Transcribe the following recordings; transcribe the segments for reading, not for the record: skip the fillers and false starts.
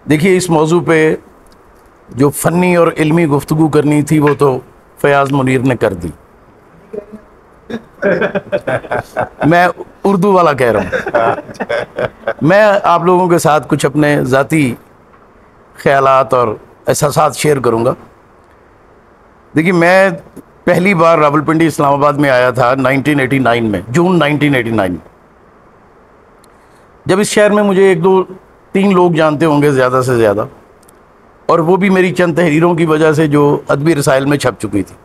دیکھیے اس موضوع پہ جو فنی اور علمی گفتگو کرنی تھی وہ تو فیاض منیر نے کر دی. میں اردو والا کہہ رہا ہوں. میں آپ لوگوں کے ساتھ کچھ اپنے ذاتی خیالات اور احساسات شیئر کروں گا. دیکھیے میں پہلی بار راولپنڈی اسلام آباد میں آیا تھا 1989 میں، جون 1989. جب اس شہر میں مجھے 1 2 3 لوگ جانتے ہوں گے زیادہ سے زیادہ، اور وہ بھی میری چند تحریروں کی وجہ سے جو ادبی رسائل میں چھپ چکی تھی،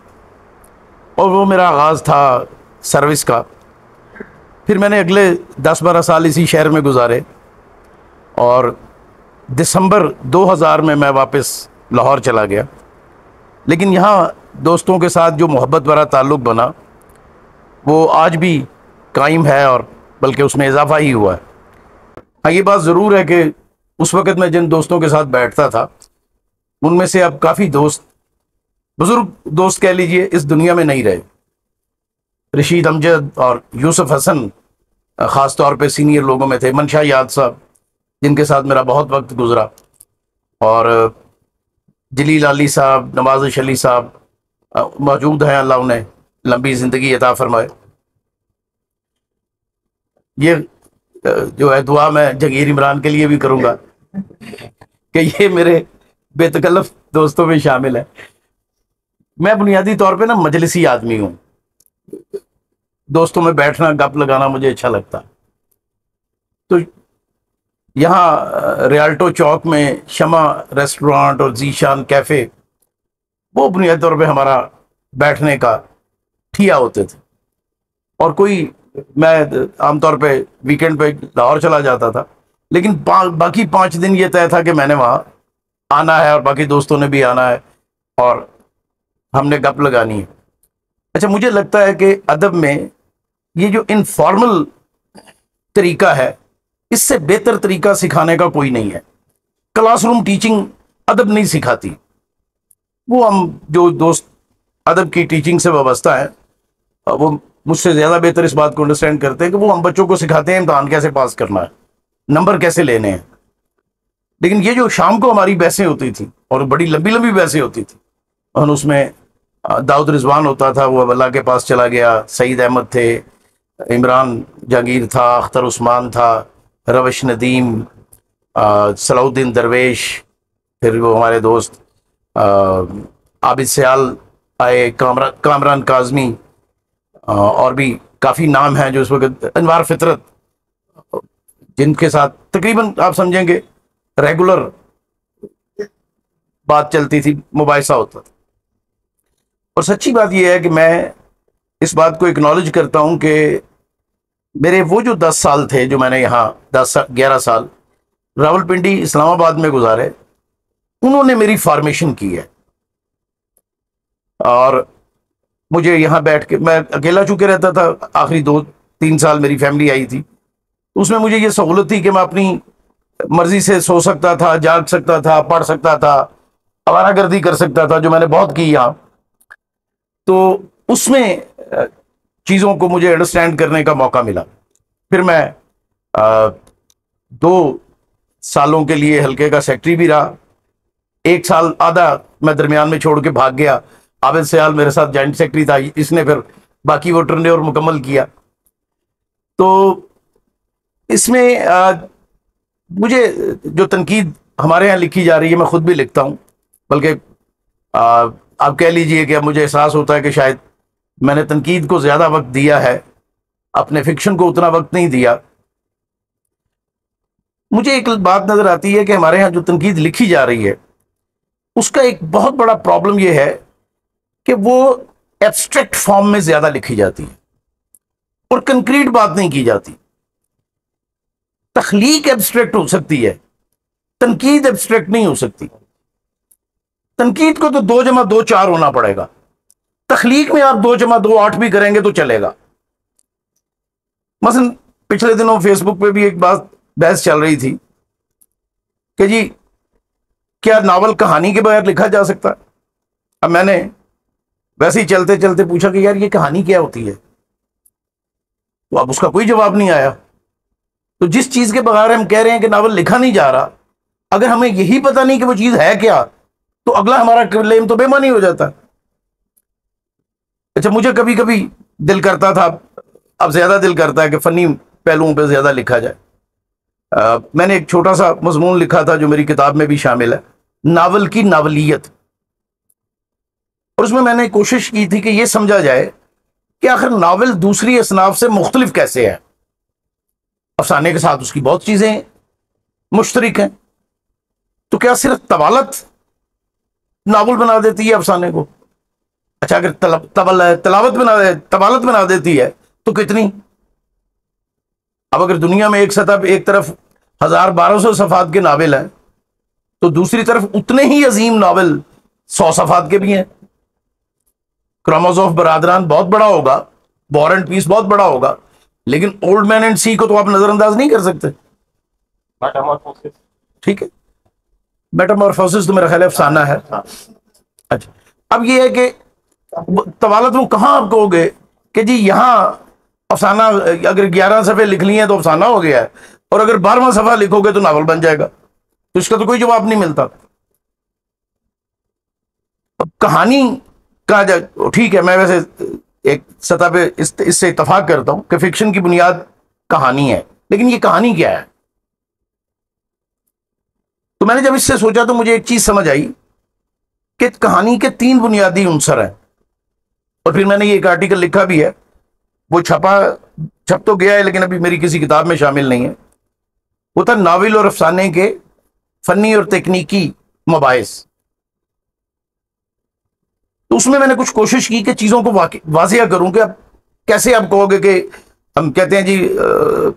اور وہ میرا آغاز تھا سروس کا. پھر میں نے اگلے 10 12 سال اسی شہر میں گزارے، اور دسمبر 2000 میں واپس لاہور چلا گیا. لیکن یہاں دوستوں کے ساتھ جو محبت بھرا تعلق بنا وہ آج بھی قائم ہے، اور بلکہ اس میں اضافہ ہی ہوا ہے. ہاں یہ بات ضرور ہے کہ اس وقت میں جن دوستوں کے ساتھ بیٹھتا تھا ان میں سے اب کافی دوست، بزرگ دوست کہہ لیجئے، اس دنیا میں نہیں رہے. رشید امجد اور یوسف حسن خاص طور پہ سینئر لوگوں میں تھے. منشا یاد صاحب جن کے ساتھ میرا بہت وقت گزرا، اور جلیل علی صاحب، نواز علی صاحب موجود ہیں، اللہ انہیں لمبی زندگی عطا فرمائے. یہ جو ہے دعا میں جگیر عمران کے لیے بھی کروں گا کہ یہ میرے بے تکلف دوستوں میں شامل ہے. میں بنیادی طور پہ نا مجلسی آدمی ہوں، دوستوں میں بیٹھنا گپ لگانا مجھے اچھا لگتا ہے. تو یہاں ریالٹو چوک میں شمع ریسٹورانٹ اور ذیشان کیفے وہ بنیادی طور پہ ہمارا بیٹھنے کا ٹھیا ہوتے تھے. اور کوئی، میں عام طور پہ ویکینڈ پہ لاہور چلا جاتا تھا، لیکن باقی 5 دن یہ طے تھا کہ میں نے وہاں آنا ہے، اور باقی دوستوں نے بھی آنا ہے، اور ہم نے گپ لگانی ہے. اچھا مجھے لگتا ہے کہ ادب میں یہ جو انفارمل طریقہ ہے، اس سے بہتر طریقہ سکھانے کا کوئی نہیں ہے. کلاس روم ٹیچنگ ادب نہیں سکھاتی. وہ ہم جو دوست ادب کی ٹیچنگ سے وابستہ ہیں وہ مجھ سے زیادہ بہتر اس بات کو انڈرسٹینڈ کرتے ہیں کہ وہ ہم بچوں کو سکھاتے ہیں امتحان کیسے پاس کرنا ہے، نمبر کیسے لینے ہیں. لیکن یہ جو شام کو ہماری بحثیں ہوتی تھیں، اور بڑی لمبی لمبی بحثیں ہوتی تھیں، اور اس میں داؤد رضوان ہوتا تھا، وہ اللہ کے پاس چلا گیا، سعید احمد تھے، عمران جہانگیر تھا، اختر عثمان تھا، روش ندیم، صلاح الدین درویش، پھر وہ ہمارے دوست عابد سیال آئے، کامران کاظمی، اور بھی کافی نام ہیں جو اس وقت، انوار فطرت، جن کے ساتھ تقریباً آپ سمجھیں گے ریگولر بات چلتی تھی، مباحثہ ہوتا تھا. اور سچی بات یہ ہے کہ میں اس بات کو اکنالج کرتا ہوں کہ میرے وہ جو 10 سال تھے جو میں نے یہاں 11 سال راولپنڈی اسلام آباد میں گزارے، انہوں نے میری فارمیشن کی ہے. اور مجھے یہاں بیٹھ کے، میں اکیلا چونکہ رہتا تھا، آخری 2 3 سال میری فیملی آئی تھی، اس میں مجھے یہ سہولت تھی کہ میں اپنی مرضی سے سو سکتا تھا، جاگ سکتا تھا، پڑھ سکتا تھا، آوارہ گردی کر سکتا تھا، جو میں نے بہت کی یہاں. تو اس میں چیزوں کو مجھے انڈرسٹینڈ کرنے کا موقع ملا. پھر میں 2 سالوں کے لیے حلقے کا سیکٹری بھی رہا. 1 سال آدھا میں درمیان میں چھوڑ کے بھاگ گیا. عابد سیال میرے ساتھ جوائنٹ سیکٹری تھا، اس نے پھر باقی وہ ٹرن اوور مکمل کیا. تو اس میں مجھے جو تنقید ہمارے یہاں لکھی جا رہی ہے، میں خود بھی لکھتا ہوں، بلکہ آپ کہہ لیجئے کہ اب مجھے احساس ہوتا ہے کہ شاید میں نے تنقید کو زیادہ وقت دیا ہے، اپنے فکشن کو اتنا وقت نہیں دیا. مجھے ایک بات نظر آتی ہے کہ ہمارے ہاں جو تنقید لکھی جا رہی ہے اس کا ایک بہت بڑا پرابلم یہ ہے کہ وہ ایبسٹریکٹ فارم میں زیادہ لکھی جاتی ہے اور کنکریٹ بات نہیں کی جاتی. تخلیق ایبسٹریکٹ ہو سکتی ہے، تنقید ایبسٹریکٹ نہیں ہو سکتی. تنقید کو تو 2 × 2 4 ہونا پڑے گا. تخلیق میں آپ 2 × 2 8 بھی کریں گے تو چلے گا. مثلا پچھلے دنوں فیس بک پہ بھی ایک بحث چل رہی تھی کہ جی کیا ناول کہانی کے بغیر لکھا جا سکتا ہے. اب میں نے ویسے ہی چلتے چلتے پوچھا کہ یار یہ کہانی کیا ہوتی ہے، تو اب اس کا کوئی جواب نہیں آیا. تو جس چیز کے بغیر ہم کہہ رہے ہیں کہ ناول لکھا نہیں جا رہا، اگر ہمیں یہی پتہ نہیں کہ وہ چیز ہے کیا تو اگلا ہمارا کلیم تو بے معنی ہو جاتا. اچھا مجھے کبھی کبھی دل کرتا تھا، اب زیادہ دل کرتا ہے کہ فنی پہلوؤں پہ زیادہ لکھا جائے. میں نے ایک چھوٹا سا مضمون لکھا تھا جو میری کتاب میں بھی شامل ہے، ناول کی ناولیت. اور اس میں نے کوشش کی تھی کہ یہ سمجھا جائے کہ آخر ناول دوسری اصناف سے مختلف کیسے ہے. افسانے کے ساتھ اس کی بہت چیزیں مشترک ہیں، تو کیا صرف طوالت ناول بنا دیتی ہے افسانے کو؟ اچھا اگر طوالت بنا دیتی ہے تو کتنی؟ اب اگر دنیا میں ایک سطح پہ ایک طرف 1200 صفحات کے ناول ہیں تو دوسری طرف اتنے ہی عظیم ناول 100 صفحات کے بھی ہیں. کرامازوف برادران بہت بڑا ہوگا، وار اینڈ پیس بہت بڑا ہوگا، لیکن اولڈ مین اینڈ سی کو تو آپ نظر انداز نہیں کر سکتے. ٹھیک ہے، میٹامورفوسس تو میرا خیال ہے افسانہ ہے. اچھا اب یہ ہے کہ طوالت میں کہاں آپ کہو گے کہ جی یہاں افسانہ اگر 11 صفحے لکھ لی ہیں تو افسانہ ہو گیا ہے، اور اگر 12واں صفحہ لکھو گے تو ناول بن جائے گا. تو اس کا تو کوئی جواب نہیں ملتا. کہانی کا ٹھیک ہے، میں ویسے ایک سطح پہ اس سے اتفاق کرتا ہوں کہ فکشن کی بنیاد کہانی ہے، لیکن یہ کہانی کیا ہے؟ تو میں نے جب اس سے سوچا تو مجھے ایک چیز سمجھ آئی کہ کہانی کے 3 بنیادی عنصر ہیں. اور پھر میں نے یہ ایک آرٹیکل لکھا بھی ہے، وہ چھپ تو گیا ہے لیکن ابھی میری کسی کتاب میں شامل نہیں ہے. وہ تھا ناول اور افسانے کے فنی اور تکنیکی مباحث. تو اس میں نے کچھ کوشش کی کہ چیزوں کو واضح کروں کہ اب کیسے آپ کہو گے کہ ہم کہتے ہیں جی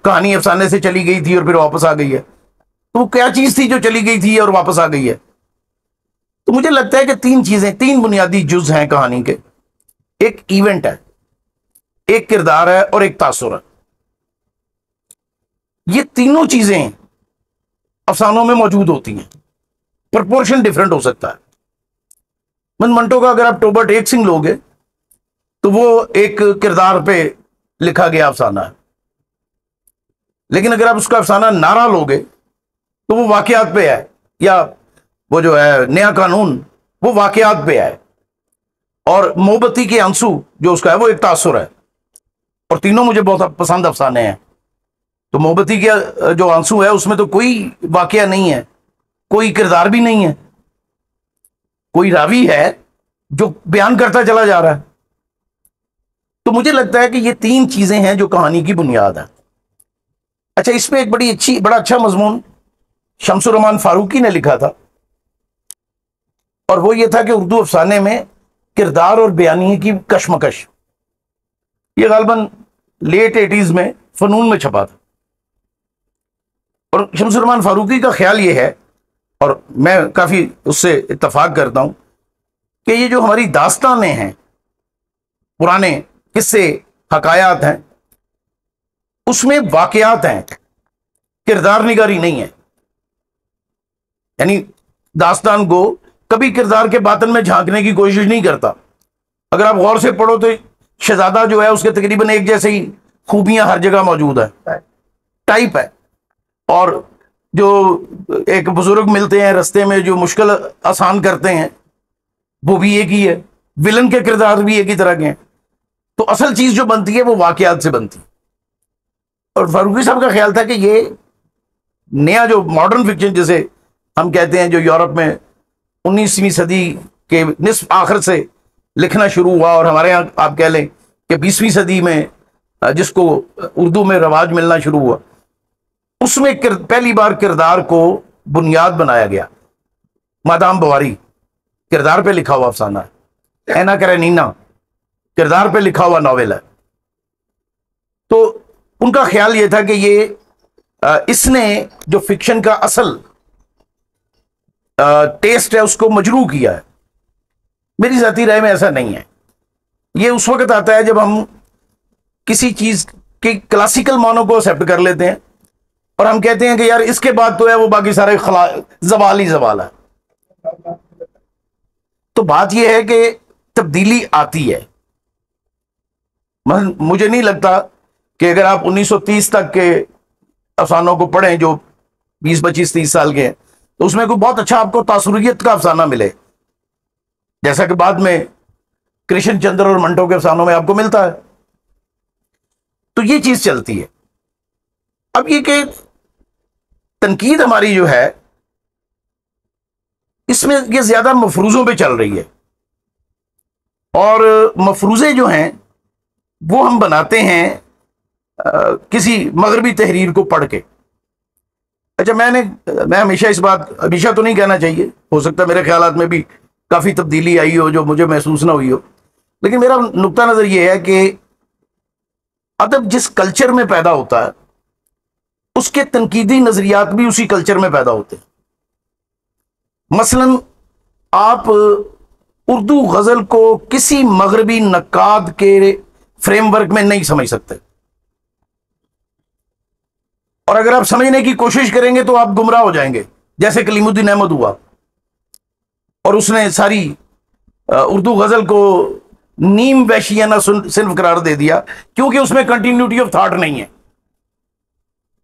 کہانی افسانے سے چلی گئی تھی اور پھر واپس آ گئی ہے، تو وہ کیا چیز تھی جو چلی گئی تھی اور واپس آ گئی ہے؟ تو مجھے لگتا ہے کہ 3 بنیادی جز ہیں کہانی کے. ایک ایونٹ ہے، ایک کردار ہے، اور ایک تاثر ہے. یہ تینوں چیزیں افسانوں میں موجود ہوتی ہیں، پرپورشن ڈفرنٹ ہو سکتا ہے. منٹو کا اگر آپ ٹوبرٹ ایک سنگھ لوگے تو وہ ایک کردار پہ لکھا گیا افسانہ ہے، لیکن اگر آپ اس کا افسانہ نعرہ لوگے تو وہ واقعات پہ ہے، یا وہ جو ہے نیا قانون وہ واقعات پہ ہے. اور مومبتی کے آنسو جو اس کا ہے وہ ایک تاثر ہے. اور تینوں مجھے بہت پسند افسانے ہیں. تو مومبتی کے جو آنسو ہے اس میں تو کوئی واقعہ نہیں ہے، کوئی کردار بھی نہیں ہے، کوئی راوی ہے جو بیان کرتا چلا جا رہا ہے. تو مجھے لگتا ہے کہ یہ 3 چیزیں ہیں جو کہانی کی بنیاد ہے. اچھا اس میں ایک بڑا اچھا مضمون شمس الرحمان فاروقی نے لکھا تھا، اور وہ یہ تھا کہ اردو افسانے میں کردار اور بیانیے کی کشمکش. یہ غالباً لیٹ 80s میں فنون میں چھپا تھا. اور شمس الرحمان فاروقی کا خیال یہ ہے، اور میں کافی اس سے اتفاق کرتا ہوں، کہ یہ جو ہماری داستانیں ہیں، پرانے قصے حکایات ہیں، اس میں واقعات ہیں، کردار نگاری نہیں ہے. یعنی داستان کو کبھی کردار کے باطن میں جھانکنے کی کوشش نہیں کرتا. اگر آپ غور سے پڑھو تو شہزادہ جو ہے اس کے تقریباً ایک جیسے ہی خوبیاں ہر جگہ موجود ہیں، ٹائپ ہے. اور جو ایک بزرگ ملتے ہیں رستے میں جو مشکل آسان کرتے ہیں وہ بھی ایک ہی ہے، ولن کے کردار بھی ایک ہی طرح کے ہیں. تو اصل چیز جو بنتی ہے وہ واقعات سے بنتی. اور فاروقی صاحب کا خیال تھا کہ یہ نیا جو ماڈرن فکشن جسے ہم کہتے ہیں، جو یورپ میں 19ویں صدی کے نصف آخر سے لکھنا شروع ہوا، اور ہمارے یہاں آپ کہہ لیں کہ 20ویں صدی میں جس کو اردو میں رواج ملنا شروع ہوا، اس میں پہلی بار کردار کو بنیاد بنایا گیا. مادام بواری کردار پہ لکھا ہوا افسانہ ہے، اینا کرینینا کردار پہ لکھا ہوا ناول ہے. تو ان کا خیال یہ تھا کہ یہ اس نے جو فکشن کا اصل ٹیسٹ ہے اس کو مجروح کیا ہے. میری ذاتی رائے میں ایسا نہیں ہے. یہ اس وقت آتا ہے جب ہم کسی چیز کے کلاسیکل معنوں کو ایکسیپٹ کر لیتے ہیں اور ہم کہتے ہیں کہ یار اس کے بعد تو ہے وہ باقی سارے زوال ہی زوال ہے. تو بات یہ ہے کہ تبدیلی آتی ہے. مجھے نہیں لگتا کہ اگر آپ 1930 تک کے افسانوں کو پڑھیں جو 20 25 30 سال کے ہیں، تو اس میں کوئی بہت اچھا آپ کو تاثریت کا افسانہ ملے، جیسا کہ بعد میں کرشن چندر اور منٹو کے افسانوں میں آپ کو ملتا ہے. تو یہ چیز چلتی ہے. اب یہ کہ تنقید ہماری جو ہے اس میں یہ زیادہ مفروضوں پہ چل رہی ہے، اور مفروضے جو ہیں وہ ہم بناتے ہیں کسی مغربی تحریر کو پڑھ کے. اچھا، میں ہمیشہ اس بات، ہمیشہ تو نہیں کہنا چاہیے، ہو سکتا ہے میرے خیالات میں بھی کافی تبدیلی آئی ہو جو مجھے محسوس نہ ہوئی ہو، لیکن میرا نقطہ نظر یہ ہے کہ ادب جس کلچر میں پیدا ہوتا ہے اس کے تنقیدی نظریات بھی اسی کلچر میں پیدا ہوتے ہیں. مثلا آپ اردو غزل کو کسی مغربی نقاد کے فریم ورک میں نہیں سمجھ سکتے، اور اگر آپ سمجھنے کی کوشش کریں گے تو آپ گمراہ ہو جائیں گے، جیسے کلیم الدین احمد ہوا، اور اس نے ساری اردو غزل کو نیم وحشیانہ صنف قرار دے دیا کیونکہ اس میں کنٹینیوٹی آف تھاٹ نہیں ہے.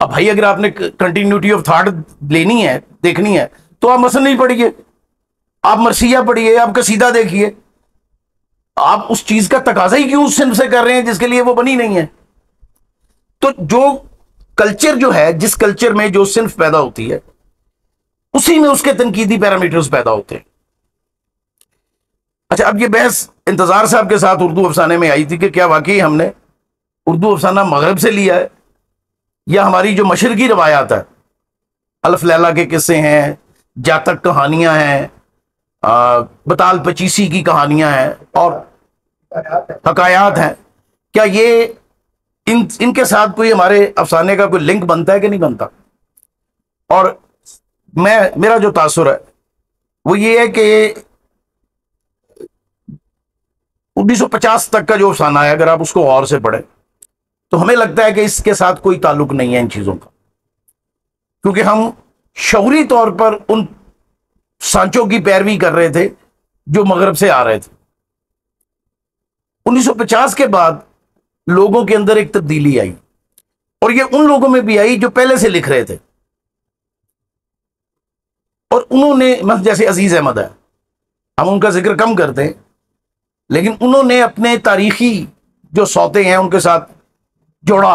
اب بھائی اگر آپ نے کنٹینیوٹی آف تھاٹ لینی ہے، دیکھنی ہے، تو آپ مثلا نہیں پڑھیے، آپ مرثیہ پڑھیے، آپ قصیدہ دیکھیے. آپ اس چیز کا تقاضا ہی کیوں اس صنف سے کر رہے ہیں جس کے لیے وہ بنی نہیں ہے؟ تو جو کلچر جو ہے، جس کلچر میں جو صنف پیدا ہوتی ہے اسی میں اس کے تنقیدی پیرامیٹرز پیدا ہوتے ہیں. اچھا، اب یہ بحث انتظار صاحب کے ساتھ اردو افسانے میں آئی تھی کہ کیا واقعی ہم نے اردو افسانہ مغرب سے لیا ہے، یا ہماری جو مشرقی روایات ہے، الف لیلا کے قصے ہیں، جاتک کہانیاں ہیں، بطال پچیسی کی کہانیاں ہیں اور حکایات ہیں، کیا یہ ان کے ساتھ کوئی ہمارے افسانے کا کوئی لنک بنتا ہے کہ نہیں بنتا؟ اور میرا جو تاثر ہے وہ یہ ہے کہ 1950 تک کا جو افسانہ ہے، اگر آپ اس کو غور سے پڑھیں تو ہمیں لگتا ہے کہ اس کے ساتھ کوئی تعلق نہیں ہے ان چیزوں کا، کیونکہ ہم شعوری طور پر ان سانچوں کی پیروی کر رہے تھے جو مغرب سے آ رہے تھے. 1950 کے بعد لوگوں کے اندر ایک تبدیلی آئی، اور یہ ان لوگوں میں بھی آئی جو پہلے سے لکھ رہے تھے، اور انہوں نے جیسے عزیز احمد ہے، ہم ان کا ذکر کم کرتے ہیں، لیکن انہوں نے اپنے تاریخی جو سوتے ہیں ان کے ساتھ جوڑا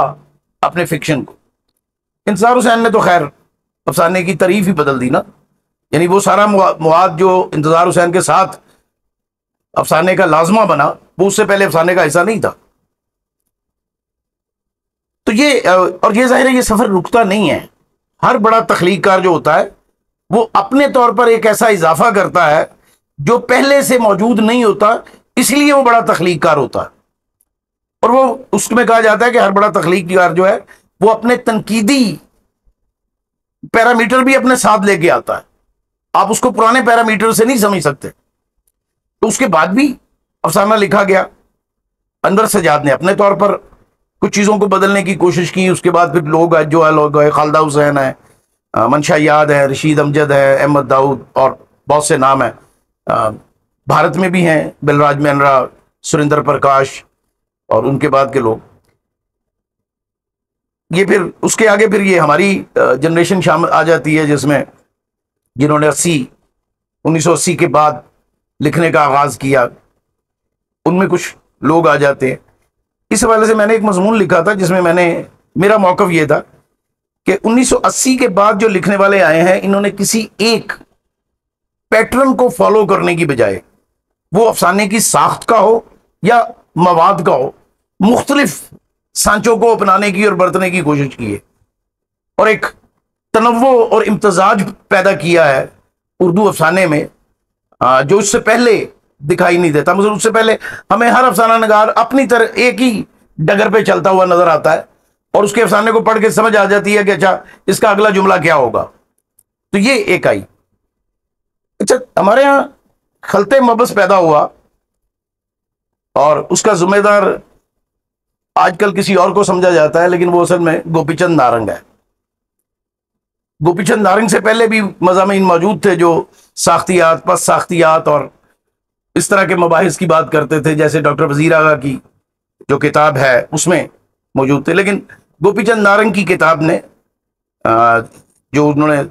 اپنے فکشن کو. انتظار حسین نے تو خیر افسانے کی تعریف ہی بدل دی نا، یعنی وہ سارا مواد جو انتظار حسین کے ساتھ افسانے کا لازمہ بنا وہ اس سے پہلے افسانے کا حصہ نہیں تھا. تو یہ اور یہ ظاہر ہے یہ سفر رکتا نہیں ہے. ہر بڑا تخلیق کار جو ہوتا ہے وہ اپنے طور پر ایک ایسا اضافہ کرتا ہے جو پہلے سے موجود نہیں ہوتا، اس لیے وہ بڑا تخلیق کار ہوتا ہے. اور وہ اس میں کہا جاتا ہے کہ ہر بڑا تخلیق کار جو ہے وہ اپنے تنقیدی پیرامیٹر بھی اپنے ساتھ لے کے آتا ہے. آپ اس کو پرانے پیرامیٹر سے نہیں سمجھ سکتے. تو اس کے بعد بھی افسانہ لکھا گیا، انور سجاد نے اپنے طور پر کچھ چیزوں کو بدلنے کی کوشش کی. اس کے بعد پھر لوگ جو ہے لوگ خالدہ حسین ہے، منشا یاد ہے، رشید امجد ہے، احمد داؤد اور بہت سے نام ہیں. بھارت میں بھی ہیں بلراج مینرا، سریندر پرکاش اور ان کے بعد کے لوگ. یہ پھر اس کے آگے پھر یہ ہماری جنریشن شامل آ جاتی ہے جس میں جنہوں نے 1980 کے بعد لکھنے کا آغاز کیا، ان میں کچھ لوگ آ جاتے ہیں. اس حوالے سے میں نے ایک مضمون لکھا تھا جس میں میرا موقف یہ تھا کہ 1980 کے بعد جو لکھنے والے آئے ہیں انہوں نے کسی ایک پیٹرن کو فالو کرنے کی بجائے، وہ افسانے کی ساخت کا ہو یا مواد کا ہو، مختلف سانچوں کو اپنانے کی اور برتنے کی کوشش کی ہے، اور ایک تنوع اور امتزاج پیدا کیا ہے اردو افسانے میں جو اس سے پہلے دکھائی نہیں دیتا. مثلا اس سے پہلے ہمیں ہر افسانہ نگار اپنی طرح ایک ہی ڈگر پہ چلتا ہوا نظر آتا ہے، اور اس کے افسانے کو پڑھ کے سمجھ آ جاتی ہے کہ اچھا اس کا اگلا جملہ کیا ہوگا. تو یہ ایک آئی. اچھا، ہمارے یہاں خلط مبس پیدا ہوا اور اس کا ذمہ دار آج کل کسی اور کو سمجھا جاتا ہے، لیکن وہ اصل میں گوپی چند نارنگ ہے. گوپی چند نارنگ سے پہلے بھی مضامین موجود تھے جو ساختیات، پس ساختیات اور اس طرح کے مباحث کی بات کرتے تھے، جیسے ڈاکٹر وزیر آغا کی جو کتاب ہے اس میں موجود تھے. لیکن گوپی چند نارنگ کی کتاب نے جو انہوں نے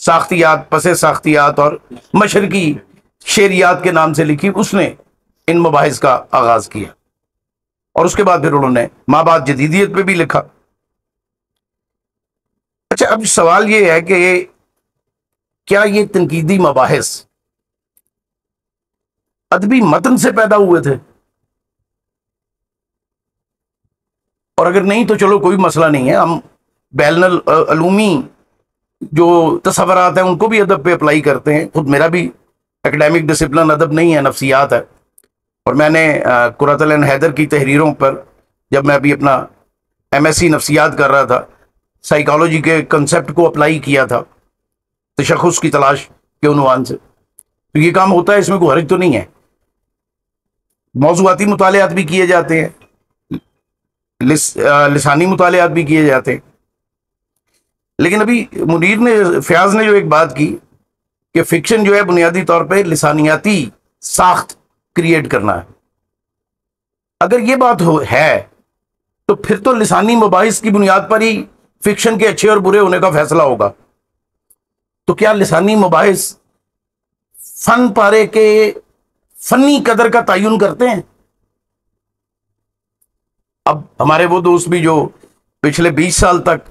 ساختیات، پس ساختیات اور مشرقی شعریات کے نام سے لکھی، اس نے ان مباحث کا آغاز کیا، اور اس کے بعد پھر انہوں نے مابعد جدیدیت پہ بھی لکھا۔ اچھا، اب سوال یہ ہے کہ کیا یہ تنقیدی مباحث ادبی متن سے پیدا ہوئے تھے؟ اور اگر نہیں تو چلو کوئی مسئلہ نہیں ہے، ہم بین العلومی جو تصورات ہیں ان کو بھی ادب پہ اپلائی کرتے ہیں۔ خود میرا بھی اکیڈیمک ڈسپلن ادب نہیں ہے، نفسیات ہے، اور میں نے قرۃ العین حیدر کی تحریروں پر، جب میں ابھی اپنا ایم ایس سی نفسیات کر رہا تھا، سائیکالوجی کے کنسیپٹ کو اپلائی کیا تھا تشخص کی تلاش کے عنوان سے۔ تو یہ کام ہوتا ہے، اس میں کوئی حرج تو نہیں ہے۔ موضوعاتی مطالعات بھی کیے جاتے ہیں، لسانی مطالعات بھی کیے جاتے ہیں، لیکن ابھی منیر نے، فیاض نے جو ایک بات کی کہ فکشن جو ہے بنیادی طور پہ لسانیاتی ساخت کریٹ کرنا ہے، اگر یہ بات ہے تو پھر تو لسانی مباحث کی بنیاد پر ہی فکشن کے اچھے اور برے ہونے کا فیصلہ ہوگا۔ تو کیا لسانی مباحث فن پارے کے فنی قدر کا تعین کرتے ہیں؟ اب ہمارے وہ دوست بھی جو پچھلے 20 سال تک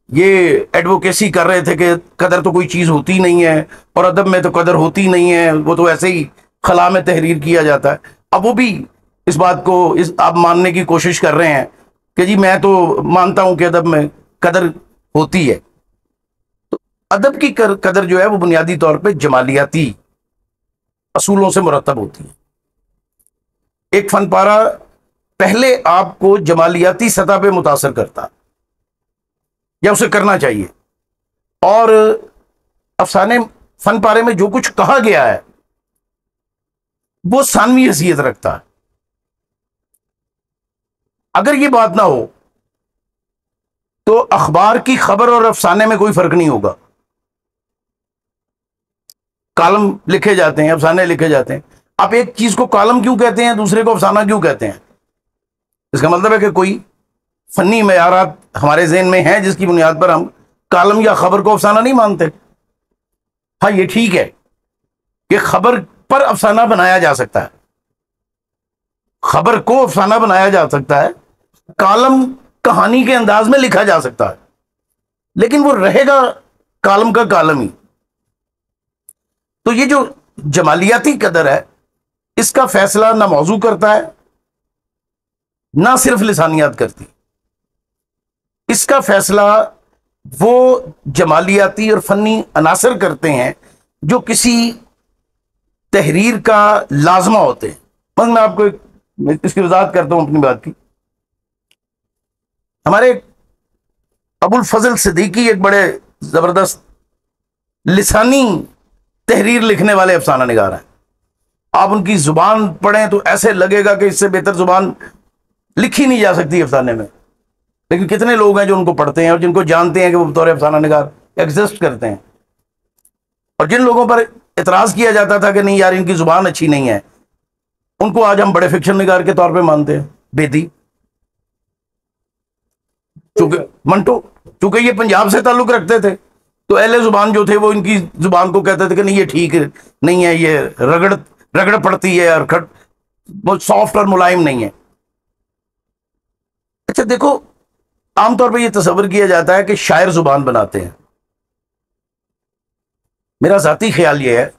یہ ایڈوکیسی کر رہے تھے کہ قدر تو کوئی چیز ہوتی نہیں ہے اور ادب میں تو قدر ہوتی نہیں ہے، وہ تو ایسے ہی خلا میں تحریر کیا جاتا ہے، اب وہ بھی اس بات کو آپ ماننے کی کوشش کر رہے ہیں کہ جی میں تو مانتا ہوں کہ ادب میں قدر ہوتی ہے۔ تو ادب کی قدر جو ہے وہ بنیادی طور پہ جمالیاتی اصولوں سے مرتب ہوتی ہے۔ ایک فن پارہ پہلے آپ کو جمالیاتی سطح پہ متاثر کرتا یا اسے کرنا چاہیے، اور افسانے فن پارے میں جو کچھ کہا گیا ہے وہ ثانوی حیثیت رکھتا ہے۔ اگر یہ بات نہ ہو تو اخبار کی خبر اور افسانے میں کوئی فرق نہیں ہوگا۔ کالم لکھے جاتے ہیں، افسانے لکھے جاتے ہیں، آپ ایک چیز کو کالم کیوں کہتے ہیں، دوسرے کو افسانہ کیوں کہتے ہیں؟ اس کا مطلب ہے کہ کوئی فنی معیارات ہمارے ذہن میں ہیں جس کی بنیاد پر ہم کالم یا خبر کو افسانہ نہیں مانتے۔ ہاں یہ ٹھیک ہے کہ خبر پر افسانہ بنایا جا سکتا ہے، خبر کو افسانہ بنایا جا سکتا ہے، کالم کہانی کے انداز میں لکھا جا سکتا ہے، لیکن وہ رہے گا کالم کا کالم ہی۔ تو یہ جو جمالیاتی قدر ہے، اس کا فیصلہ نہ موضوع کرتا ہے نہ صرف لسانیات کرتی، اس کا فیصلہ وہ جمالیاتی اور فنی عناصر کرتے ہیں جو کسی تحریر کا لازمہ ہوتے ہیں۔ بس میں آپ کو اس کی وضاحت کرتا ہوں اپنی بات کی۔ ہمارے ابو الفضل صدیقی ایک بڑے زبردست لسانی تحریر لکھنے والے افسانہ نگار ہیں، آپ ان کی زبان پڑھیں تو ایسے لگے گا کہ اس سے بہتر زبان لکھی نہیں جا سکتی افسانے میں، لیکن کتنے لوگ ہیں جو ان کو پڑھتے ہیں اور جن کو جانتے ہیں کہ وہ بطور افسانہ نگار ایگزسٹ کرتے ہیں، اور جن لوگوں پر اعتراض کیا جاتا تھا کہ نہیں یار ان کی زبان اچھی نہیں ہے، ان کو آج ہم بڑے فکشن نگار کے طور پہ مانتے ہیں۔ بیدی، چونکہ یہ پنجاب سے تعلق رکھتے تھے تو اہل زبان جو تھے وہ ان کی زبان کو کہتے تھے کہ نہیں یہ ٹھیک نہیں ہے، یہ رگڑ پڑتی ہے اور بہت سافٹ اور ملائم نہیں ہے۔ اچھا دیکھو، عام طور پہ یہ تصور کیا جاتا ہے کہ شاعر زبان بناتے ہیں، میرا ذاتی خیال یہ ہے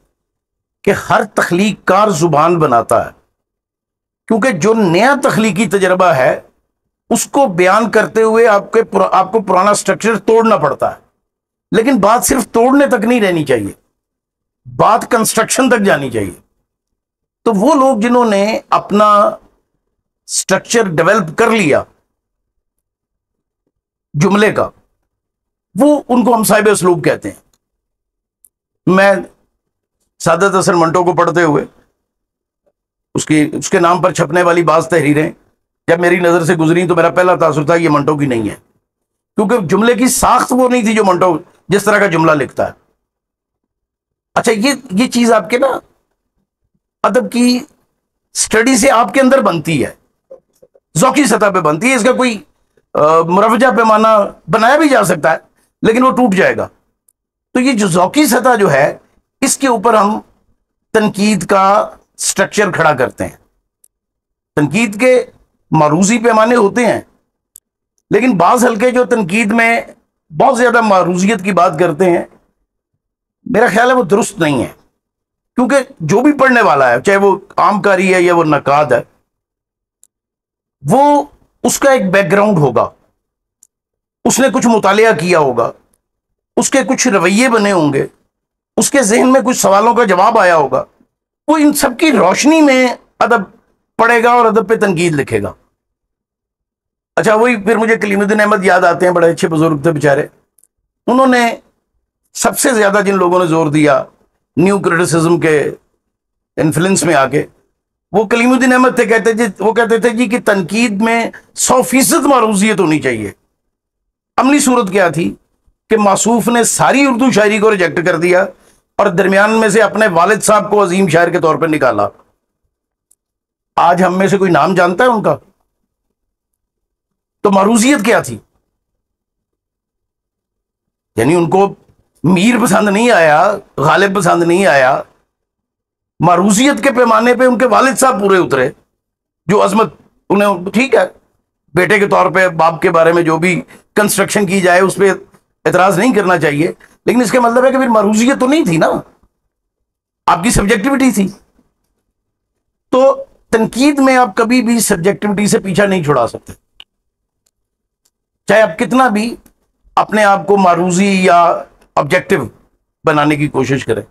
کہ ہر تخلیق کار زبان بناتا ہے، کیونکہ جو نیا تخلیقی تجربہ ہے اس کو بیان کرتے ہوئے آپ کو پرانا سٹرکچر توڑنا پڑتا ہے، لیکن بات صرف توڑنے تک نہیں رہنی چاہیے، بات کنسٹرکشن تک جانی چاہیے۔ تو وہ لوگ جنہوں نے اپنا سٹرکچر ڈیولپ کر لیا جملے کا، وہ ان کو ہم صاحب اسلوب کہتے ہیں۔ میں سعادت حسن منٹو کو پڑھتے ہوئے اس کے نام پر چھپنے والی بعض تحریریں جب میری نظر سے گزری تو میرا پہلا تاثر تھا یہ منٹو کی نہیں ہے، کیونکہ جملے کی ساخت وہ نہیں تھی جو منٹو جس طرح کا جملہ لکھتا ہے۔ اچھا یہ چیز آپ کے نا ادب کی سٹڈی سے آپ کے اندر بنتی ہے، ذوقی سطح پہ بنتی ہے، اس کا کوئی مروجہ پیمانہ بنایا بھی جا سکتا ہے لیکن وہ ٹوٹ جائے گا۔ تو یہ جو ذوقی سطح جو ہے، اس کے اوپر ہم تنقید کا سٹرکچر کھڑا کرتے ہیں. تنقید کے معروضی پیمانے ہوتے ہیں، لیکن بعض حلقے جو تنقید میں بہت زیادہ معروضیت کی بات کرتے ہیں، میرا خیال ہے وہ درست نہیں ہے. کیونکہ جو بھی پڑھنے والا ہے، چاہے وہ عام قاری ہے یا وہ نقاد ہے، وہ اس کا ایک بیک گراؤنڈ ہوگا، اس نے کچھ مطالعہ کیا ہوگا، اس کے کچھ رویے بنے ہوں گے، اس کے ذہن میں کچھ سوالوں کا جواب آیا ہوگا. وہ ان سب کی روشنی میں ادب پڑھے گا اور ادب پہ تنقید لکھے گا. اچھا، وہی پھر مجھے کلیم الدین احمد یاد آتے ہیں، بڑے اچھے بزرگ تھے بیچارے. انہوں نے سب سے زیادہ جن لوگوں نے زور دیا نیو کرٹیسزم کے انفلوئنس میں آ کے، وہ کلیم الدین احمد تھے. وہ کہتے تھے جی کہ تنقید میں 100% معروضیت ہونی چاہیے. عملی صورت کیا تھی کہ موصوف نے ساری اردو شاعری کو ریجیکٹ کر دیا اور درمیان میں سے اپنے والد صاحب کو عظیم شاعر کے طور پر نکالا. آج ہم میں سے کوئی نام جانتا ہے ان کا؟ تو معروضیت کیا تھی؟ یعنی ان کو میر پسند نہیں آیا، غالب پسند نہیں آیا، معروضیت کے پیمانے پہ ان کے والد صاحب پورے اترے. جو عظمت انہیں، ٹھیک ہے، بیٹے کے طور پہ باپ کے بارے میں جو بھی کنسٹرکشن کی جائے اس پہ اعتراض نہیں کرنا چاہیے، لیکن اس کا مطلب ہے کہ پھر معروضیت تو نہیں تھی نا، آپ کی سبجیکٹیوٹی تھی. تو تنقید میں آپ کبھی بھی سبجیکٹیوٹی سے پیچھا نہیں چھڑا سکتے، چاہے آپ کتنا بھی اپنے آپ کو معروضی یا آبجیکٹو بنانے کی کوشش کریں.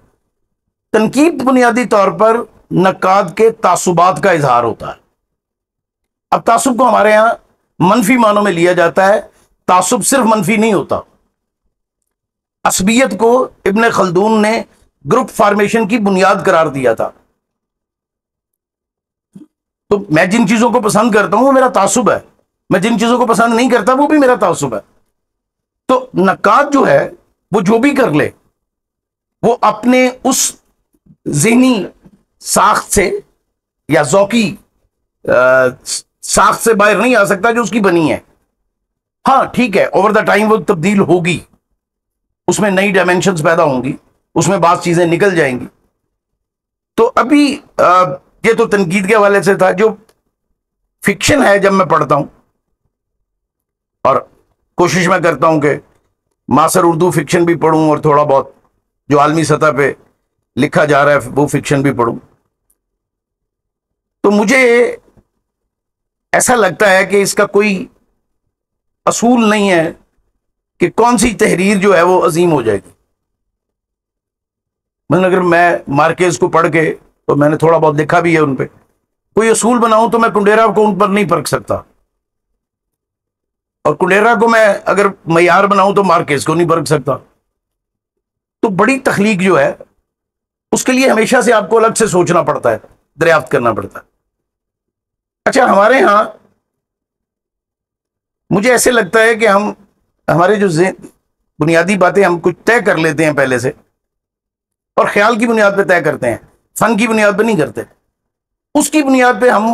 تنقید بنیادی طور پر نقاد کے تعصبات کا اظہار ہوتا ہے. اب تعصب کو ہمارے ہاں منفی معنوں میں لیا جاتا ہے. تعصب صرف منفی نہیں ہوتا. عصبیت کو ابن خلدون نے گروپ فارمیشن کی بنیاد قرار دیا تھا. تو میں جن چیزوں کو پسند کرتا ہوں وہ میرا تعصب ہے، میں جن چیزوں کو پسند نہیں کرتا وہ بھی میرا تعصب ہے. تو نقاد جو ہے وہ جو بھی کر لے، وہ اپنے اس ذہنی ساخت سے یا ذوقی ساخت سے باہر نہیں آ سکتا جو اس کی بنی ہے. ہاں ٹھیک ہے، اوور دا ٹائم وہ تبدیل ہوگی، اس میں نئی ڈائمینشنز پیدا ہوں گی، اس میں بعض چیزیں نکل جائیں گی. تو ابھی یہ تو تنقید کے حوالے سے تھا. جو فکشن ہے جب میں پڑھتا ہوں، اور کوشش میں کرتا ہوں کہ معاصر اردو فکشن بھی پڑھوں اور تھوڑا بہت جو عالمی سطح پہ لکھا جا رہا ہے وہ فکشن بھی پڑھوں، تو مجھے ایسا لگتا ہے کہ اس کا کوئی اصول نہیں ہے کہ کون سی تحریر جو ہے وہ عظیم ہو جائے گی. مثلا اگر میں مارکیز کو پڑھ کے، تو میں نے تھوڑا بہت لکھا بھی ہے ان پہ، کوئی اصول بناؤں تو میں کنڈیرا کو ان پر نہیں پرکھ سکتا، اور کنڈیرا کو میں اگر معیار بناؤں تو مارکیز کو نہیں پرکھ سکتا. تو بڑی تخلیق جو ہے اس کے لیے ہمیشہ سے آپ کو الگ سے سوچنا پڑتا ہے، دریافت کرنا پڑتا ہے. اچھا، ہمارے ہاں مجھے ایسے لگتا ہے کہ ہمارے جو بنیادی باتیں ہم کچھ طے کر لیتے ہیں پہلے سے، اور خیال کی بنیاد پہ طے کرتے ہیں، فن کی بنیاد پہ نہیں کرتے. اس کی بنیاد پہ ہم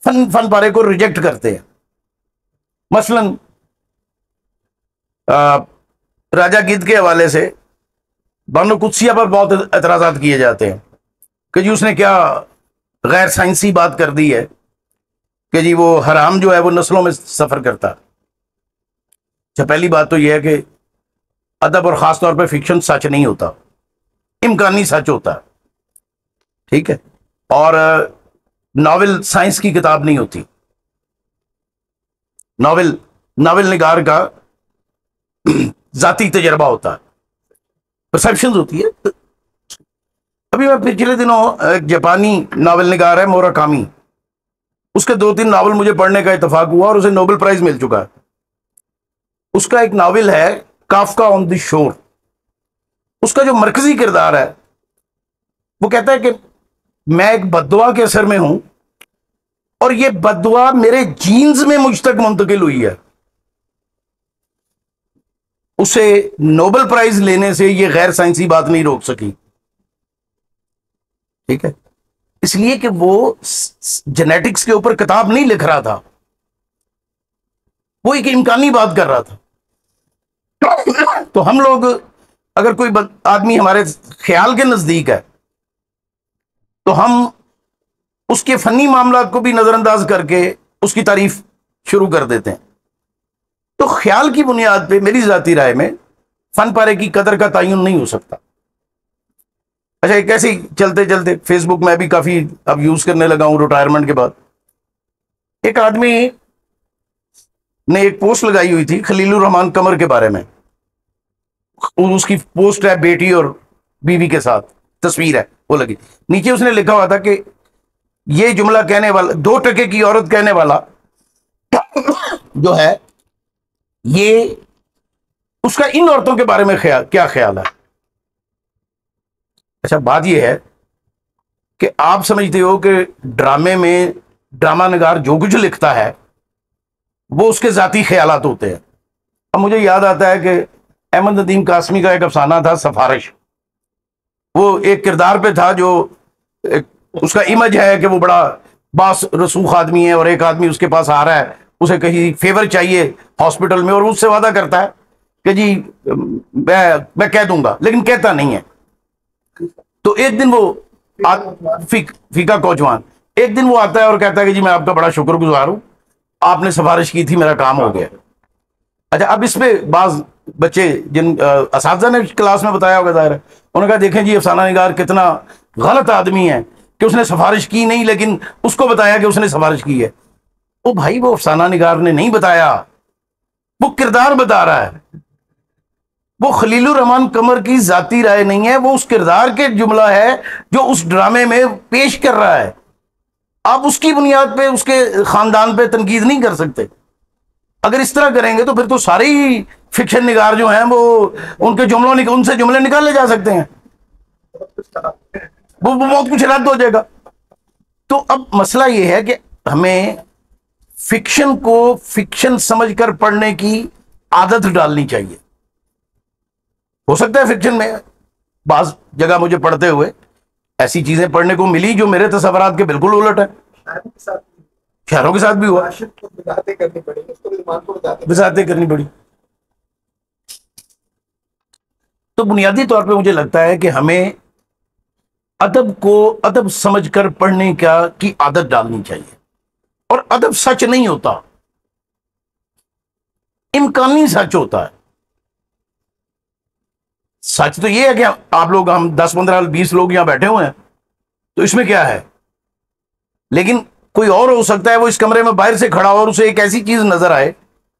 فن پارے کو ریجیکٹ کرتے ہیں. مثلا راجہ گدھ کے حوالے سے بانو قدسیہ پر بہت اعتراضات کیے جاتے ہیں کہ جی اس نے کیا غیر سائنسی بات کر دی ہے کہ جی وہ حرام جو ہے وہ نسلوں میں سفر کرتا. اچھا، پہلی بات تو یہ ہے کہ ادب اور خاص طور پہ فکشن سچ نہیں ہوتا، امکانی سچ ہوتا ہے، ٹھیک ہے. اور ناول سائنس کی کتاب نہیں ہوتی. ناول نگار کا ذاتی تجربہ ہوتا ہے، پرسیپشنز ہوتی ہے. ابھی میں پچھلے دنوں ایک جاپانی ناول نگار ہے موراکامی، اس کے 2-3 ناول مجھے پڑھنے کا اتفاق ہوا اور اسے نوبل پرائز مل چکا ہے. اس کا ایک ناول ہے کافکا آن دی شور. اس کا جو مرکزی کردار ہے وہ کہتا ہے کہ میں ایک بددعا کے اثر میں ہوں اور یہ بددعا میرے جینز میں مجھ تک منتقل ہوئی ہے. اسے نوبل پرائز لینے سے یہ غیر سائنسی بات نہیں روک سکی، ٹھیک ہے، اس لیے کہ وہ جینیٹکس کے اوپر کتاب نہیں لکھ رہا تھا، وہ ایک امکانی بات کر رہا تھا. تو ہم لوگ اگر کوئی آدمی ہمارے خیال کے نزدیک ہے تو ہم اس کے فنی معاملات کو بھی نظر انداز کر کے اس کی تعریف شروع کر دیتے ہیں. تو خیال کی بنیاد پہ میری ذاتی رائے میں فن پارے کی قدر کا تعین نہیں ہو سکتا. اچھا ایک ایسے ہی چلتے چلتے فیس بک میں بھی کافی اب یوز کرنے لگا ہوں ریٹائرمنٹ کے بعد. ایک آدمی نے ایک پوسٹ لگائی ہوئی تھی خلیل الرحمان قمر کے بارے میں. اس کی پوسٹ ہے بیٹی اور بیوی کے ساتھ تصویر ہے وہ لگی, نیچے اس نے لکھا ہوا تھا کہ یہ جملہ کہنے والا 2% کی عورت کہنے والا جو ہے یہ اس کا ان عورتوں کے بارے میں کیا خیال ہے. اچھا بات یہ ہے کہ آپ سمجھتے ہو کہ ڈرامے میں ڈرامہ نگار جو کچھ لکھتا ہے وہ اس کے ذاتی خیالات ہوتے ہیں. اب مجھے یاد آتا ہے کہ احمد ندیم قاسمی کا ایک افسانہ تھا سفارش. وہ ایک کردار پہ تھا جو اس کا امیج ہے کہ وہ بڑا باس رسوخ آدمی ہے اور ایک آدمی اس کے پاس آ رہا ہے, اسے کہیں فیور چاہیے ہاسپٹل میں اور اس سے وعدہ کرتا ہے کہ جی میں کہہ دوں گا, لیکن کہتا نہیں ہے. تو ایک دن وہ فیقہ کوچوان ایک دن وہ آتا ہے اور کہتا ہے کہ جی میں آپ کا بڑا شکر گزار ہوں, آپ نے سفارش کی تھی, میرا کام ہو گیا. اچھا اب اس پہ بعض بچے جن اساتذہ نے کلاس میں بتایا ہوگا ظاہر ہے, انہوں نے کہا دیکھیں جی افسانہ نگار کتنا غلط آدمی ہے کہ اس نے سفارش کی نہیں لیکن اس کو بتایا کہ اس نے سفارش کی ہے. وہ بھائی وہ افسانہ نگار نے نہیں بتایا, وہ کردار بتا رہا ہے. وہ خلیل الرحمان قمر کی ذاتی رائے نہیں ہے, وہ اس کردار کے جملہ ہے جو اس ڈرامے میں پیش کر رہا ہے. آپ اس کی بنیاد پہ اس کے خاندان پہ تنقید نہیں کر سکتے. اگر اس طرح کریں گے تو پھر تو سارے ہی فکشن نگار جو ہیں وہ ان کے ان سے جملے نکالے جا سکتے ہیں, وہ بہت کچھ رد ہو جائے گا. تو اب مسئلہ یہ ہے کہ ہمیں فکشن کو فکشن سمجھ کر پڑھنے کی عادت ڈالنی چاہیے. ہو سکتا ہے فکشن میں بعض جگہ مجھے پڑھتے ہوئے ایسی چیزیں پڑھنے کو ملی جو میرے تصورات کے بالکل الٹ ہے. شہروں کے ساتھ بھی ہوا, وضاحتیں کرنی پڑی. تو بنیادی طور پہ مجھے لگتا ہے کہ ہمیں ادب کو ادب سمجھ کر پڑھنے کی عادت ڈالنی چاہیے. اور ادب سچ نہیں ہوتا, امکانی سچ ہوتا ہے. سچ تو یہ ہے کہ آپ لوگ ہم 10 15 20 لوگ یہاں بیٹھے ہوئے ہیں تو اس میں کیا ہے, لیکن کوئی اور ہو سکتا ہے وہ اس کمرے میں باہر سے کھڑا ہو اور اسے ایک ایسی چیز نظر آئے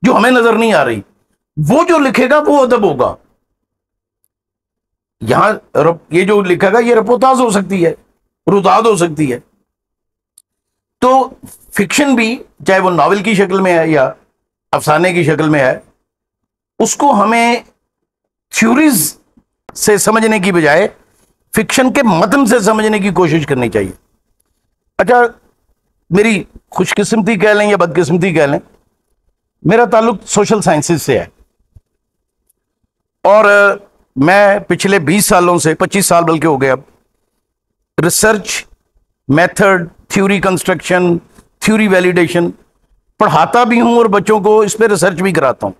جو ہمیں نظر نہیں آ رہی, وہ جو لکھے گا وہ ادب ہوگا. یہاں یہ جو لکھے گا یہ رپوتاز ہو سکتی ہے, روداد ہو سکتی ہے. تو فکشن بھی چاہے وہ ناول کی شکل میں ہے یا افسانے کی شکل میں ہے, اس کو ہمیں تھیوریز سے سمجھنے کی بجائے فکشن کے متن سے سمجھنے کی کوشش کرنی چاہیے. اچھا میری خوش قسمتی کہہ لیں یا بدقسمتی کہہ لیں, میرا تعلق سوشل سائنسز سے ہے اور میں پچھلے 20 سالوں سے 25 سال بلکہ ہو گئے اب research method, theory construction, theory validation پڑھاتا بھی ہوں اور بچوں کو اس پہ ریسرچ بھی کراتا ہوں.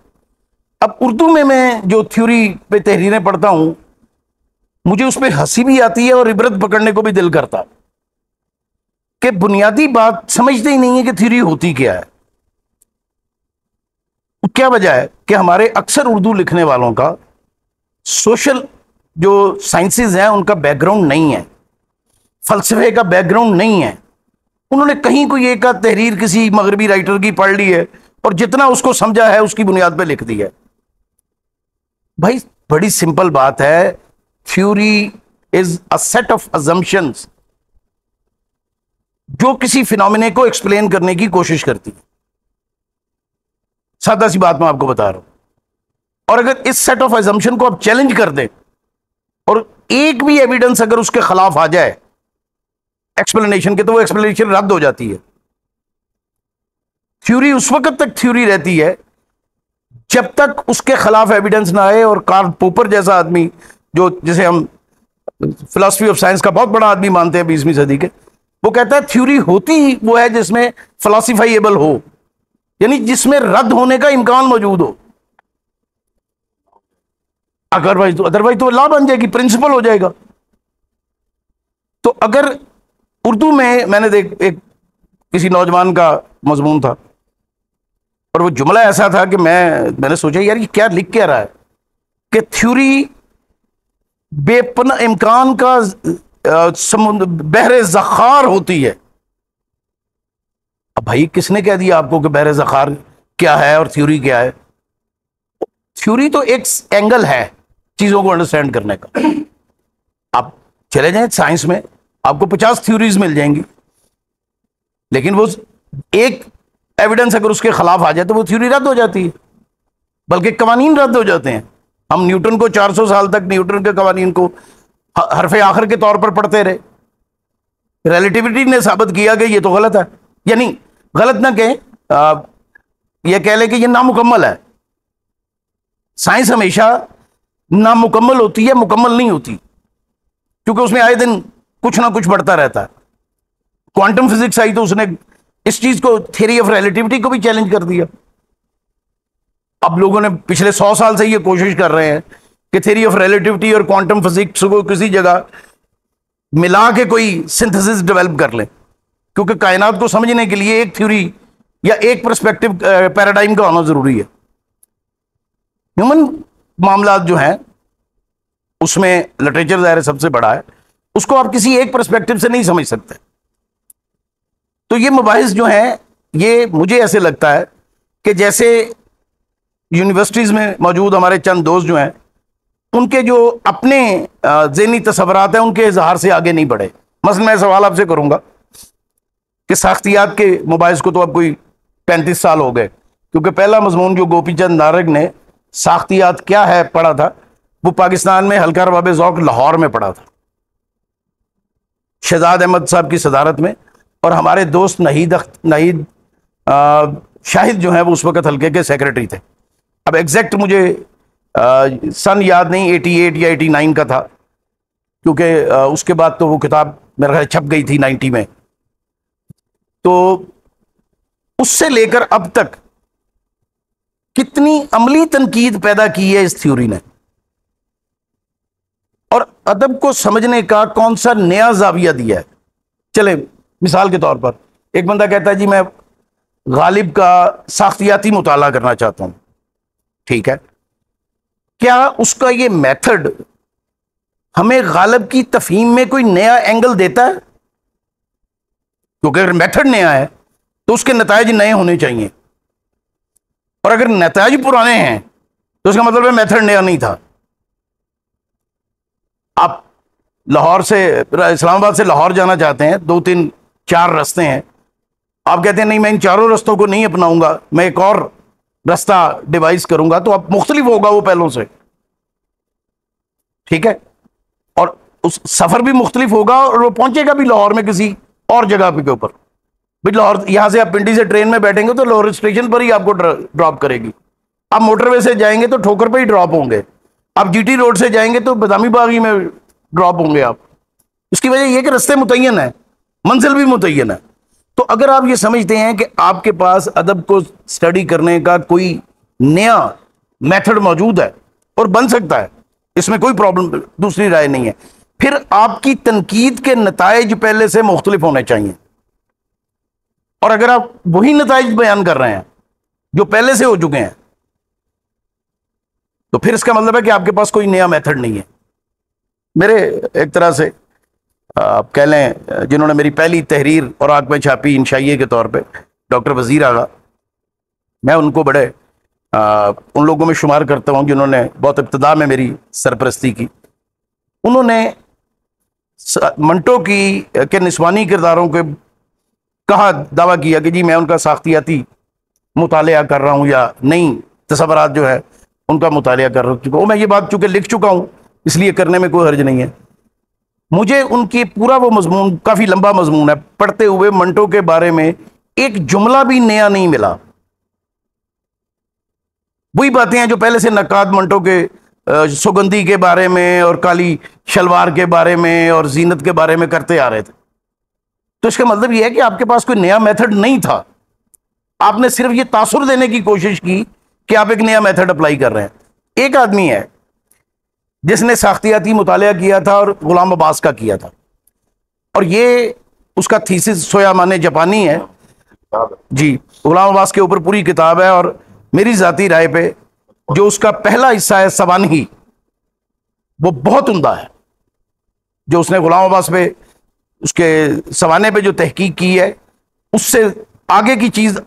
اب اردو میں جو تھیوری پہ تحریریں پڑھتا ہوں مجھے اس پہ ہنسی بھی آتی ہے اور عبرت پکڑنے کو بھی دل کرتا کہ بنیادی بات سمجھتے ہی نہیں ہے کہ تھیوری ہوتی کیا ہے. کیا وجہ ہے کہ ہمارے اکثر اردو لکھنے والوں کا سوشل جو سائنسز ہیں ان کا بیک گراؤنڈ نہیں ہے, فلسفے کا بیک گراؤنڈ نہیں ہے. انہوں نے کہیں کوئی ایک تحریر کسی مغربی رائٹر کی پڑھ لی ہے اور جتنا اس کو سمجھا ہے اس کی بنیاد پہ لکھ دی ہے. بھائی بڑی سمپل بات ہے, theory is a set of assumptions جو کسی فینومینا کو ایکسپلین کرنے کی کوشش کرتی ہے. سادہ سی بات میں آپ کو بتا رہا ہوں. اور اگر اس سیٹ آف assumption کو آپ چیلنج کر دیں اور ایک بھی ایویڈنس اگر اس کے خلاف آ جائے ایکسپلینیشن کے, تو وہ ایکسپلینیشن رد ہو جاتی ہے. تھیوری اس وقت تک تھیوری رہتی ہے جب تک اس کے خلاف ایویڈنس نہ آئے. اور کارل پوپر جیسا آدمی جو جسے ہم فلسفی آف سائنس کا بہت بڑا آدمی مانتے ہیں 20ویں صدی کے, وہ کہتا ہے تھیوری ہوتی ہی وہ ہے جس میں فلاسفائیبل ہو, یعنی جس میں رد ہونے کا امکان موجود ہو. ادروائز تو لا بن جائے گی، پرنسپل ہو جائے گا. تو اگر اردو میں نے ایک کسی نوجوان کا مضمون تھا اور وہ جملہ ایسا تھا کہ میں نے سوچا یار یہ کیا لکھ کیا رہا ہے کہ تھیوری بے پناہ امکان کا بحر زخار ہوتی ہے. اب بھائی کس نے کہہ دیا آپ کو کہ بحر زخار کیا ہے اور تھیوری کیا ہے؟ تھیوری تو ایک اینگل ہے چیزوں کو انڈرسٹینڈ کرنے کا. آپ چلے جائیں سائنس میں آپ کو 50 تھیوریز مل جائیں گی، لیکن وہ ایک ایویڈنس اگر اس کے خلاف آ جائے تو وہ تھیوری رد ہو جاتی ہے، بلکہ قوانین رد ہو جاتے ہیں. ہم نیوٹن کو 400 سال تک نیوٹن کے قوانین کو حرف آخر کے طور پر پڑھتے رہے. ریلیٹیوٹی نے ثابت کیا کہ یہ تو غلط ہے، یعنی غلط نہ کہیں، یہ کہہ لیں کہ یہ نامکمل ہے. سائنس ہمیشہ نامکمل ہوتی ہے، مکمل نہیں ہوتی، کیونکہ اس میں آئے دن کچھ نہ کچھ بڑھتا رہتا ہے. کوانٹم فزکس آئی تو اس نے اس چیز کو، تھیوری آف ریلیٹیوٹی کو بھی چیلنج کر دیا. اب لوگوں نے پچھلے 100 سال سے یہ کوشش کر رہے ہیں کہ تھیوری آف ریلیٹیوٹی اور کوانٹم فزکس کو کسی جگہ ملا کے کوئی سنتھسس ڈیولپ کر لیں، کیونکہ کائنات کو سمجھنے کے لیے ایک تھیوری یا ایک پرسپیکٹو پیراڈائم کا ہونا ضروری ہے. ہیومن معاملات جو ہیں اس میں لٹریچر ظاہر سب سے بڑا ہے، اس کو آپ کسی ایک پرسپیکٹو سے نہیں سمجھ سکتے. تو یہ مباحث جو ہیں یہ مجھے ایسے لگتا ہے کہ جیسے یونیورسٹیز میں موجود ہمارے چند دوست جو ہیں ان کے جو اپنے ذہنی تصورات ہیں ان کے اظہار سے آگے نہیں بڑھے. مثلا میں سوال آپ سے کروں گا کہ ساختیات کے مباحث کو تو اب کوئی 35 سال ہو گئے، کیونکہ پہلا مضمون جو گوپی چند نارنگ نے ساختیات کیا ہے پڑھا تھا وہ پاکستان میں حلقہ رباب ذوق لاہور میں پڑھا تھا شہزاد احمد صاحب کی صدارت میں، اور ہمارے دوست نہید شاہد جو ہیں وہ اس وقت حلقے کے سیکرٹری تھے. اب ایگزیکٹ مجھے سن یاد نہیں، 88 یا 89 کا تھا، کیونکہ اس کے بعد تو وہ کتاب میرے خیال چھپ گئی تھی 90 میں. تو اس سے لے کر اب تک کتنی عملی تنقید پیدا کی ہے اس تھیوری نے، اور ادب کو سمجھنے کا کون سا نیا زاویہ دیا ہے. چلے مثال کے طور پر ایک بندہ کہتا ہے جی میں غالب کا ساختیاتی مطالعہ کرنا چاہتا ہوں، ٹھیک ہے، کیا اس کا یہ میتھڈ ہمیں غالب کی تفہیم میں کوئی نیا اینگل دیتا ہے؟ کیونکہ اگر میتھڈ نیا ہے تو اس کے نتائج نئے ہونے چاہیے، اور اگر نتائج پرانے ہیں تو اس کا مطلب ہے میتھڈ نیا نہیں تھا. آپ لاہور سے اسلام آباد سے لاہور جانا چاہتے ہیں، 2 3 4 رستے ہیں، آپ کہتے ہیں نہیں میں ان چاروں رستوں کو نہیں اپناؤں گا، میں ایک اور رستہ ڈیوائز کروں گا، تو اب مختلف ہوگا وہ پہلوں سے، ٹھیک ہے، اور اس سفر بھی مختلف ہوگا اور وہ پہنچے گا بھی لاہور میں کسی اور جگہ کے اوپر. بھائی لاہور یہاں سے آپ پنڈی سے ٹرین میں بیٹھیں گے تو لاہور اسٹیشن پر ہی آپ کو ڈراپ کرے گی. آپ موٹر وے سے جائیں گے تو ٹھوکر پہ ہی ڈراپ ہوں گے، آپ جی ٹی روڈ سے جائیں گے تو بادامی باغی میں ڈراپ ہوں گے آپ. اس کی وجہ یہ کہ رستے متعین ہیں، منزل بھی متعین ہے. تو اگر آپ یہ سمجھتے ہیں کہ آپ کے پاس ادب کو اسٹڈی کرنے کا کوئی نیا میتھڈ موجود ہے اور بن سکتا ہے، اس میں کوئی پرابلم، دوسری رائے نہیں ہے، پھر آپ کی تنقید کے نتائج پہلے سے مختلف ہونے چاہیے. اور اگر آپ وہی نتائج بیان کر رہے ہیں جو پہلے سے ہو چکے ہیں تو پھر اس کا مطلب ہے کہ آپ کے پاس کوئی نیا میتھڈ نہیں ہے. میرے ایک طرح سے آپ کہہ لیں جنہوں نے میری پہلی تحریر اور آنکھ میں چھاپی انشائیے کے طور پہ، ڈاکٹر وزیر آغا، میں ان کو بڑے ان لوگوں میں شمار کرتا ہوں جنہوں نے بہت ابتدا میں میری سرپرستی کی. انہوں نے منٹو کے نسوانی کرداروں کے کہا دعویٰ کیا کہ جی میں ان کا ساختیاتی مطالعہ کر رہا ہوں یا نئی تصورات جو ہے ان کا مطالعہ کر رہا ہوں. میں یہ بات چونکہ لکھ چکا ہوں اس لیے کرنے میں کوئی حرج نہیں ہے. مجھے ان کی پورا وہ مضمون، کافی لمبا مضمون ہے، پڑھتے ہوئے منٹو کے بارے میں ایک جملہ بھی نیا نہیں ملا. وہی باتیں ہیں جو پہلے سے نقاد منٹو کے سگندھی کے بارے میں اور کالی شلوار کے بارے میں اور زینت کے بارے میں کرتے آ رہے تھے. تو اس کا مطلب یہ ہے کہ آپ کے پاس کوئی نیا میتھڈ نہیں تھا، آپ نے صرف یہ تاثر دینے کی کوشش کی کہ آپ ایک نیا میتھڈ اپلائی کر رہے ہیں. ایک آدمی ہے جس نے ساختیاتی مطالعہ کیا تھا اور غلام عباس کا کیا تھا، اور یہ اس کا تھیسس سویامان جاپانی ہے جی، غلام عباس کے اوپر پوری کتاب ہے، اور میری ذاتی رائے پہ جو اس کا پہلا حصہ ہے سوانحی، وہ بہت عمدہ ہے. جو اس نے غلام عباس پہ، اس کے سوانح پہ جو تحقیق کی ہے، اس سے آگے کی چیز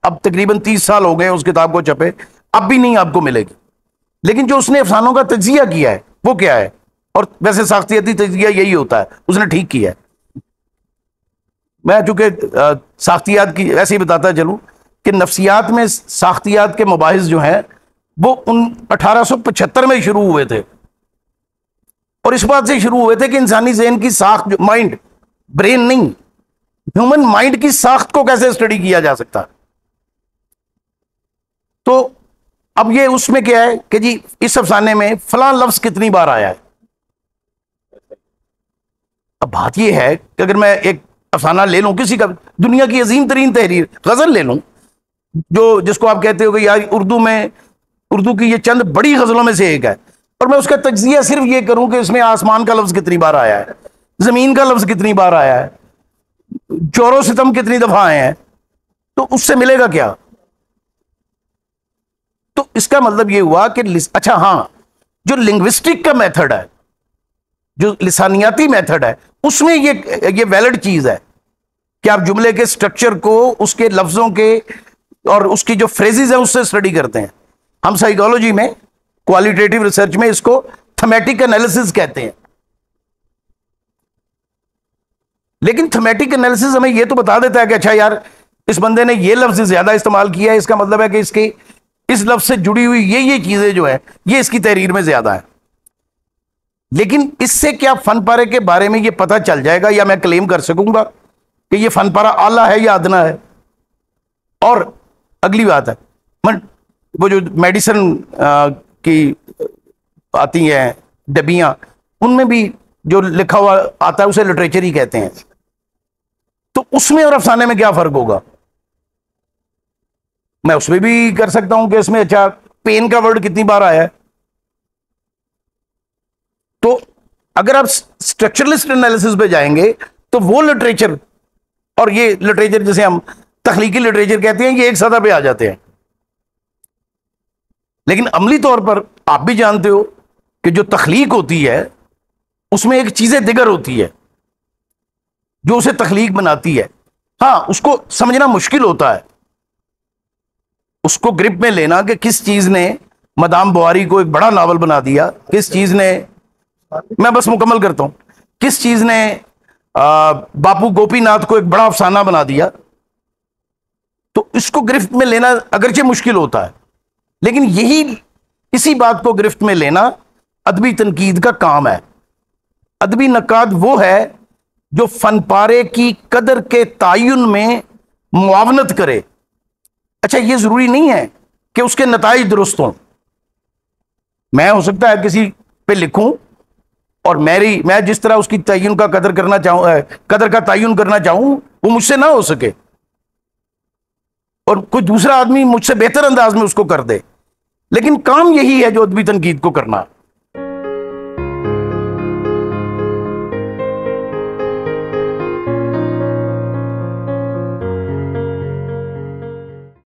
اب تقریباً 30 سال ہو گئے اس کتاب کو چھپے، اب بھی نہیں آپ کو ملے گی. لیکن جو اس نے افسانوں کا تجزیہ کیا ہے وہ کیا ہے، اور ویسے ساختیاتی تجزیہ یہی ہوتا ہے، اس نے ٹھیک کیا ہے. میں چونکہ ساختیات کی ایسے ہی بتاتا چلوں کہ نفسیات میں ساختیات کے مباحث جو ہیں وہ 1875 میں شروع ہوئے تھے، اور اس بات سے شروع ہوئے تھے کہ انسانی ذہن کی ساخت، جو مائنڈ، برین نہیں، ہیومن مائنڈ کی ساخت کو کیسے اسٹڈی کیا جا سکتا. تو اب یہ اس میں کیا ہے کہ جی اس افسانے میں فلاں لفظ کتنی بار آیا ہے. اب بات یہ ہے کہ اگر میں ایک افسانہ لے لوں کسی کا، دنیا کی عظیم ترین تحریر غزل لے لوں، جو جس کو آپ کہتے ہو کہ یار اردو کی یہ چند بڑی غزلوں میں سے ایک ہے، اور میں اس کا تجزیہ صرف یہ کروں کہ اس میں آسمان کا لفظ کتنی بار آیا ہے، زمین کا لفظ کتنی بار آیا ہے، جور و ستم کتنی دفعہ آئے ہیں، تو اس سے ملے گا کیا؟ تو اس کا مطلب یہ ہوا کہ اچھا ہاں، جو لنگوسٹک کا میتھڈ ہے، جو لسانیاتی میتھڈ ہے، اس میں یہ ویلڈ چیز ہے کہ آپ جملے کے سٹرکچر کو اس کے لفظوں کے اور اس کی جو فریزز ہیں اس سے اسٹڈی کرتے ہیں. ہم سائیکالوجی میں کوالیٹیٹیو ریسرچ میں اس کو تھمیٹک انالیسس کہتے ہیں. لیکن تھمیٹک انالیسس ہمیں یہ تو بتا دیتا ہے کہ اچھا یار اس بندے نے یہ لفظ زیادہ استعمال کیا ہے، اس کا مطلب ہے کہ اس لفظ سے جڑی ہوئی یہ چیزیں جو ہے یہ اس کی تحریر میں زیادہ ہے. لیکن اس سے کیا فن پارے کے بارے میں یہ پتہ چل جائے گا، یا میں کلیم کر سکوں گا کہ یہ فن پارہ اعلیٰ ہے یا ادنا ہے؟ اور اگلی بات ہے، وہ جو میڈیسن کی آتی ہیں ڈبیاں، ان میں بھی جو لکھا ہوا آتا ہے اسے لٹریچر ہی کہتے ہیں. تو اس میں اور افسانے میں کیا فرق ہوگا؟ میں اس میں بھی کر سکتا ہوں کہ اس میں اچھا پین کا ورڈ کتنی بار آیا ہے. تو اگر آپ اسٹرکچرلسٹ انالیسس پہ جائیں گے تو وہ لٹریچر اور یہ لٹریچر جسے ہم تخلیقی لٹریچر کہتے ہیں یہ ایک سطح پہ آ جاتے ہیں. لیکن عملی طور پر آپ بھی جانتے ہو کہ جو تخلیق ہوتی ہے اس میں ایک چیزیں دیگر ہوتی ہے جو اسے تخلیق بناتی ہے. ہاں اس کو سمجھنا مشکل ہوتا ہے، اس کو گرپ میں لینا کہ کس چیز نے مدام بواری کو ایک بڑا ناول بنا دیا، کس چیز نے، میں بس مکمل کرتا ہوں، کس چیز نے باپو گوپی ناتھ کو ایک بڑا افسانہ بنا دیا. تو اس کو گرفت میں لینا اگرچہ مشکل ہوتا ہے، لیکن اسی بات کو گرفت میں لینا ادبی تنقید کا کام ہے. ادبی نقاد وہ ہے جو فن پارے کی قدر کے تعین میں معاونت کرے. اچھا یہ ضروری نہیں ہے کہ اس کے نتائج درست ہوں. میں ہو سکتا ہے کسی پہ لکھوں اور میں جس طرح اس کی تعین کا قدر کرنا چاہوں، قدر کا تعین کرنا چاہوں، وہ مجھ سے نہ ہو سکے، اور کوئی دوسرا آدمی مجھ سے بہتر انداز میں اس کو کر دے. لیکن کام یہی ہے جو ادبی تنقید کو کرنا.